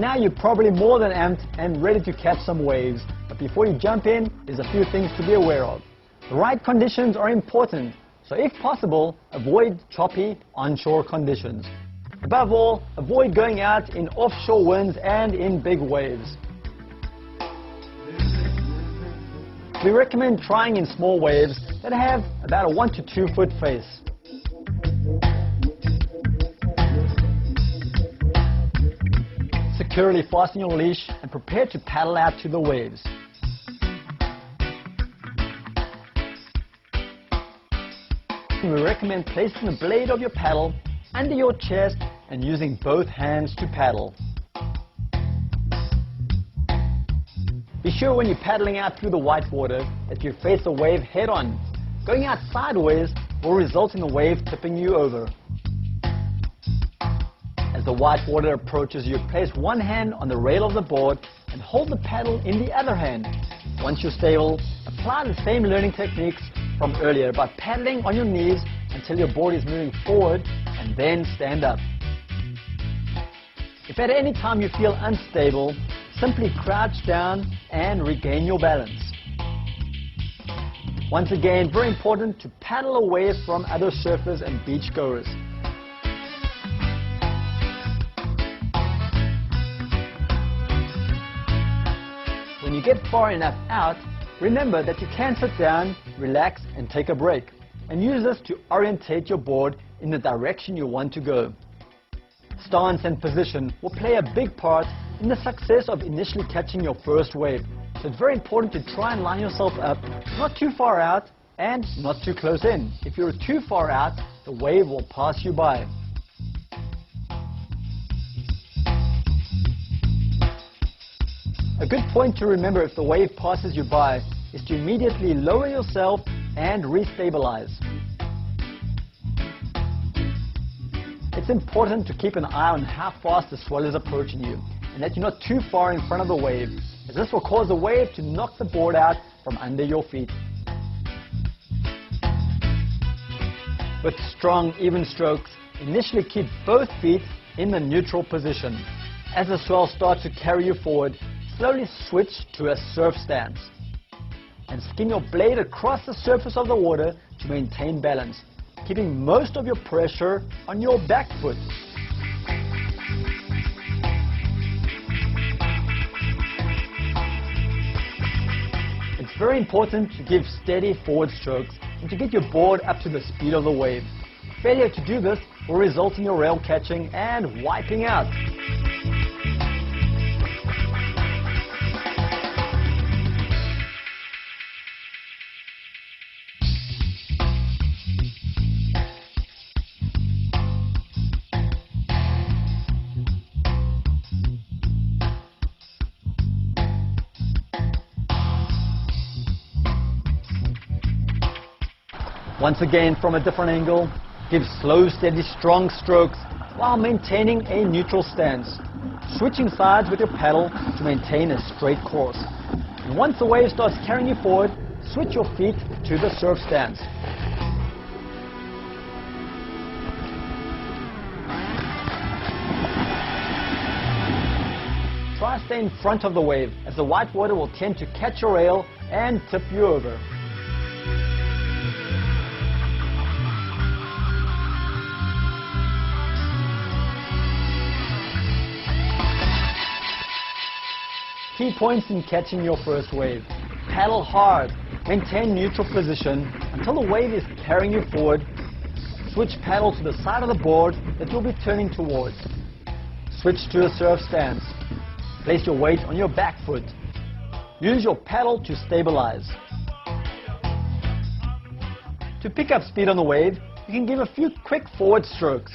now you're probably more than amped and ready to catch some waves. But before you jump in, there's a few things to be aware of. The right conditions are important, so if possible, avoid choppy onshore conditions. Above all, avoid going out in offshore winds and in big waves. We recommend trying in small waves that have about a 1 to 2 foot face. Securely fasten your leash and prepare to paddle out to the waves. We recommend placing the blade of your paddle under your chest and using both hands to paddle. Be sure when you're paddling out through the white water that you face the wave head on. Going out sideways will result in the wave tipping you over. As the white water approaches you, place one hand on the rail of the board and hold the paddle in the other hand. Once you're stable, apply the same learning techniques from earlier by paddling on your knees until your board is moving forward and then stand up. If at any time you feel unstable, simply crouch down and regain your balance. Once again, very important to paddle away from other surfers and beachgoers. When you get far enough out, remember that you can sit down, relax and take a break, and use this to orientate your board in the direction you want to go. Stance and position will play a big part in the success of initially catching your first wave, so it's very important to try and line yourself up, not too far out and not too close in. If you're too far out, the wave will pass you by. A good point to remember if the wave passes you by is to immediately lower yourself and re-stabilize. It's important to keep an eye on how fast the swell is approaching you and that you're not too far in front of the wave, as this will cause the wave to knock the board out from under your feet. With strong, even strokes, initially keep both feet in the neutral position. As the swell starts to carry you forward, slowly switch to a surf stance and skim your blade across the surface of the water to maintain balance, keeping most of your pressure on your back foot. It's very important to give steady forward strokes and to get your board up to the speed of the wave. Failure to do this will result in your rail catching and wiping out. Once again, from a different angle, give slow, steady, strong strokes while maintaining a neutral stance, switching sides with your paddle to maintain a straight course. And once the wave starts carrying you forward, switch your feet to the surf stance. Try to stay in front of the wave, as the white water will tend to catch your rail and tip you over. Key points in catching your first wave. Paddle hard. Maintain neutral position until the wave is carrying you forward. Switch paddle to the side of the board that you'll be turning towards. Switch to a surf stance. Place your weight on your back foot. Use your paddle to stabilize. To pick up speed on the wave, you can give a few quick forward strokes.